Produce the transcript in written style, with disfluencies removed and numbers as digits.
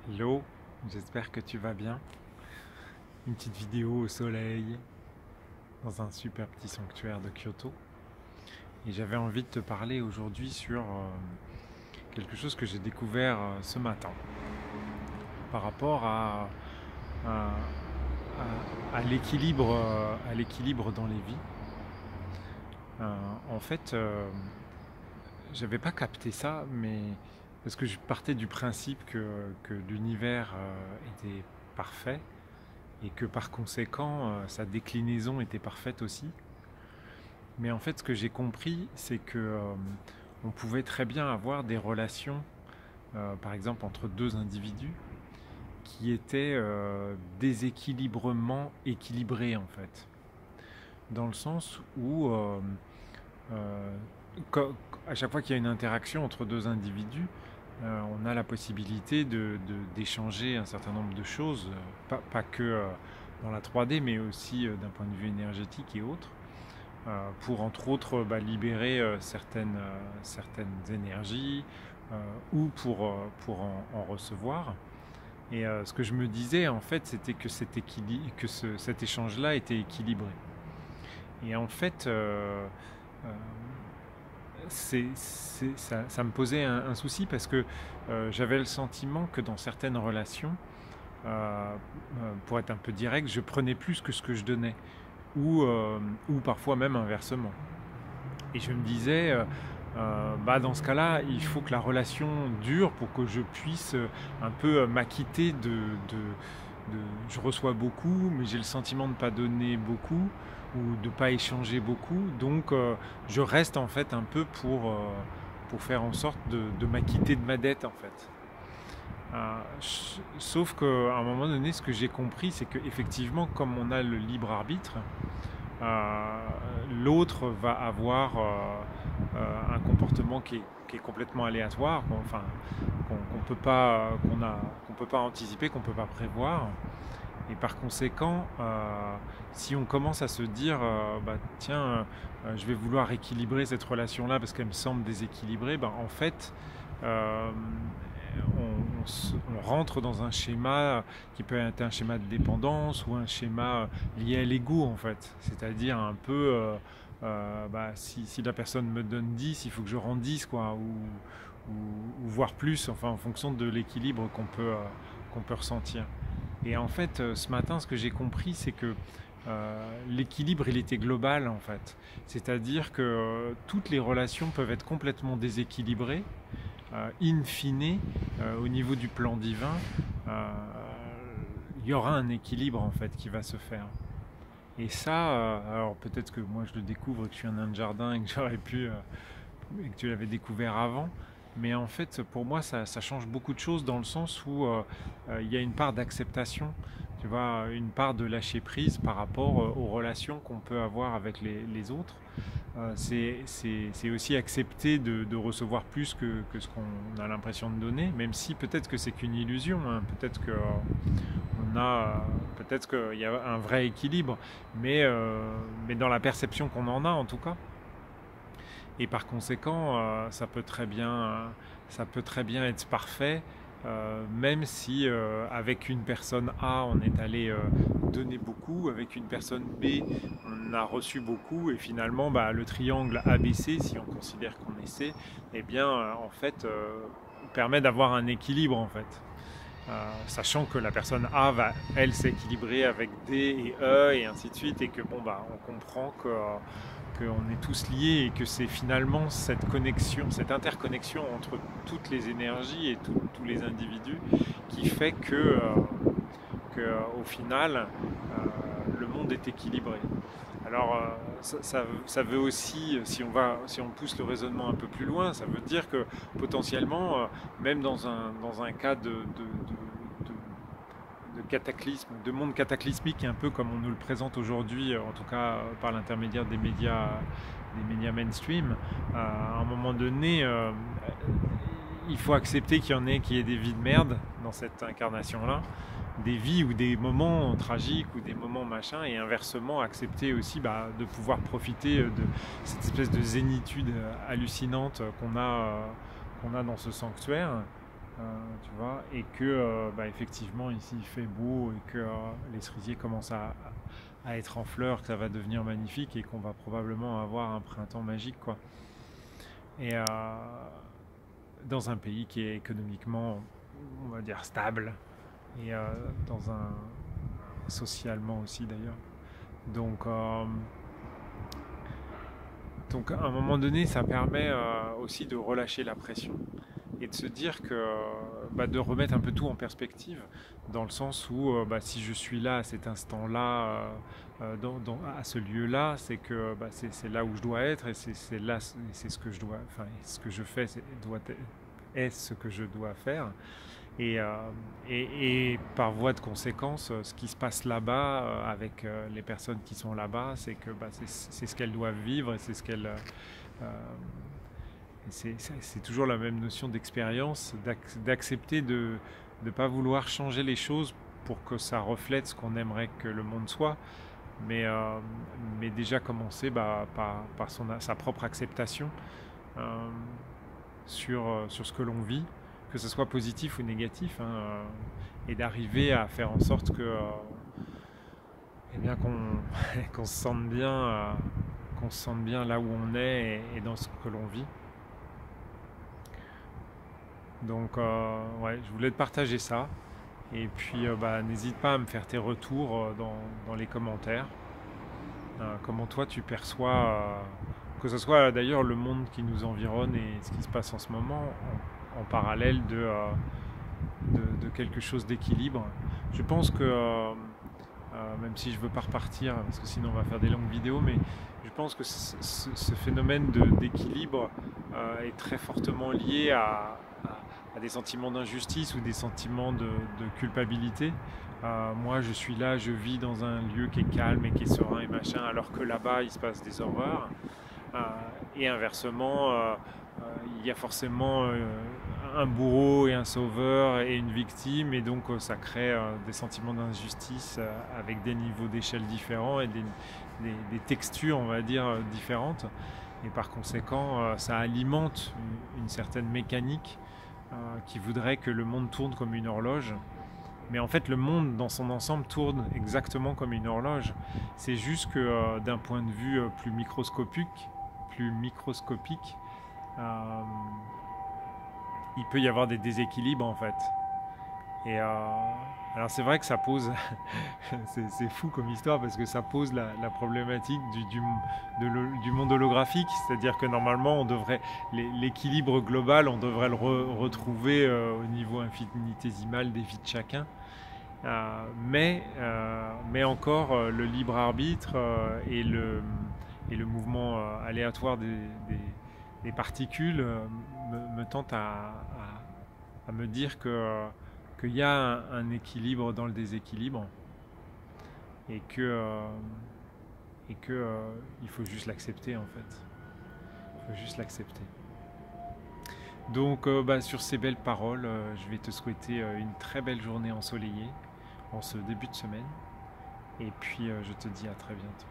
Hello, j'espère que tu vas bien. Une petite vidéo au soleil dans un super petit sanctuaire de Kyoto. Et j'avais envie de te parler aujourd'hui sur quelque chose que j'ai découvert ce matin par rapport à- à l'équilibre dans les vies. En fait, j'avais pas capté ça, mais parce que je partais du principe que l'univers était parfait et que par conséquent sa déclinaison était parfaite aussi. Mais en fait, ce que j'ai compris, c'est que on pouvait très bien avoir des relations, par exemple entre deux individus, qui étaient déséquilibrement équilibrés en fait, dans le sens où euh, à chaque fois qu'il y a une interaction entre deux individus, on a la possibilité d'échanger un certain nombre de choses, pas que dans la 3D, mais aussi d'un point de vue énergétique et autres, pour entre autres libérer certaines énergies ou pour en recevoir. Et ce que je me disais en fait, c'était que cet échange-là était équilibré. Et en fait, ça me posait un souci parce que j'avais le sentiment que dans certaines relations, pour être un peu direct, je prenais plus que ce que je donnais, ou parfois même inversement. Et je me disais, dans ce cas-là, il faut que la relation dure pour que je puisse un peu m'acquitter je reçois beaucoup, mais j'ai le sentiment de ne pas donner beaucoup ou de ne pas échanger beaucoup. Donc je reste en fait un peu pour faire en sorte de m'acquitter de ma dette en fait. Sauf qu'à un moment donné, ce que j'ai compris, c'est qu'effectivement, comme on a le libre arbitre, euh, l'autre va avoir un comportement qui est complètement aléatoire, enfin, qu'on peut pas, qu'on peut pas anticiper, qu'on peut pas prévoir. Et par conséquent, si on commence à se dire, tiens, je vais vouloir équilibrer cette relation-là parce qu'elle me semble déséquilibrée, en fait, euh, on rentre dans un schéma qui peut être un schéma de dépendance ou un schéma lié à l'ego en fait. C'est-à-dire un peu, si la personne me donne 10, il faut que je rende 10 quoi, ou voire plus, enfin en fonction de l'équilibre qu'on peut ressentir. Et en fait, ce matin, ce que j'ai compris, c'est que l'équilibre, il était global en fait. C'est-à-dire que toutes les relations peuvent être complètement déséquilibrées in fine, au niveau du plan divin, euh, il y aura un équilibre en fait qui va se faire. Et ça, alors peut-être que moi je le découvre, que je suis un nain de jardin et que j'aurais pu, et que tu l'avais découvert avant, mais en fait pour moi ça change beaucoup de choses dans le sens où il y a une part d'acceptation, tu vois, une part de lâcher prise par rapport aux relations qu'on peut avoir avec les autres. C'est aussi accepter de recevoir plus que ce qu'on a l'impression de donner, même si peut-être que c'est qu'une illusion, hein. Peut-être que peut-être qu'il y a un vrai équilibre, mais dans la perception qu'on en a en tout cas. Et par conséquent, ça peut très bien être parfait, même si avec une personne A, on est allé donner beaucoup, avec une personne B, on a reçu beaucoup, et finalement, le triangle ABC, si on considère qu'on est C, eh bien, en fait, permet d'avoir un équilibre, en fait. Sachant que la personne A va, elle, s'équilibrer avec D et E, et ainsi de suite, et que, on comprend qu'on est tous liés et que c'est finalement cette connexion, cette interconnexion entre toutes les énergies et tous les individus qui fait au final, le monde est équilibré. Alors, ça veut aussi, si on pousse le raisonnement un peu plus loin, ça veut dire que potentiellement, même dans un cas de cataclysme, de monde cataclysmique, un peu comme on nous le présente aujourd'hui, en tout cas par l'intermédiaire des médias mainstream, à un moment donné, il faut accepter qu'il y ait des vies de merde dans cette incarnation-là, des vies ou des moments tragiques ou des moments machin, et inversement accepter aussi de pouvoir profiter de cette espèce de zénitude hallucinante qu'on a dans ce sanctuaire. tu vois, et que effectivement ici il fait beau et que les cerisiers commencent à être en fleurs, que ça va devenir magnifique et qu'on va probablement avoir un printemps magique, quoi. Et dans un pays qui est économiquement, on va dire, stable et dans un socialement aussi d'ailleurs. Donc, donc à un moment donné, ça permet aussi de relâcher la pression et de se dire que de remettre un peu tout en perspective, dans le sens où si je suis là à cet instant-là, à ce lieu-là, c'est que c'est là où je dois être et c'est là, c'est ce que je dois, enfin ce que je fais est ce que je dois faire. Et, euh, et par voie de conséquence, ce qui se passe là-bas avec les personnes qui sont là-bas, c'est que c'est ce qu'elles doivent vivre et c'est ce qu'elles c'est toujours la même notion d'expérience, d'accepter de ne pas vouloir changer les choses pour que ça reflète ce qu'on aimerait que le monde soit, mais déjà commencer par sa propre acceptation euh, sur ce que l'on vit, que ce soit positif ou négatif, hein, et d'arriver à faire en sorte que eh bien qu'on se sente bien, qu'on se sente bien là où on est et dans ce que l'on vit. Donc ouais, je voulais te partager ça. Et puis n'hésite pas à me faire tes retours dans les commentaires. Comment toi tu perçois, que ce soit d'ailleurs le monde qui nous environne et ce qui se passe en ce moment, en parallèle de quelque chose d'équilibre. Je pense que, même si je ne veux pas repartir, parce que sinon on va faire des longues vidéos, mais je pense que ce phénomène d'équilibre est très fortement lié à des sentiments d'injustice ou des sentiments de culpabilité. Moi, je suis là, je vis dans un lieu qui est calme et qui est serein et machin, alors que là-bas, il se passe des horreurs. Euh, et inversement, il y a forcément un bourreau et un sauveur et une victime, et donc ça crée des sentiments d'injustice avec des niveaux d'échelle différents et des textures, on va dire, différentes. Et par conséquent, ça alimente une certaine mécanique qui voudrait que le monde tourne comme une horloge. Mais en fait, le monde dans son ensemble tourne exactement comme une horloge. C'est juste que d'un point de vue plus microscopique, euh, il peut y avoir des déséquilibres en fait. Et alors c'est vrai que ça pose, c'est fou comme histoire parce que ça pose la problématique du monde holographique, c'est-à-dire que normalement on devrait l'équilibre global, on devrait le retrouver au niveau infinitésimal des vies de chacun. Mais encore le libre arbitre et le mouvement aléatoire des particules me tente à me dire qu'il y a un équilibre dans le déséquilibre et que il faut juste l'accepter en fait. Il faut juste l'accepter. Donc sur ces belles paroles, je vais te souhaiter une très belle journée ensoleillée en ce début de semaine. Et puis je te dis à très bientôt.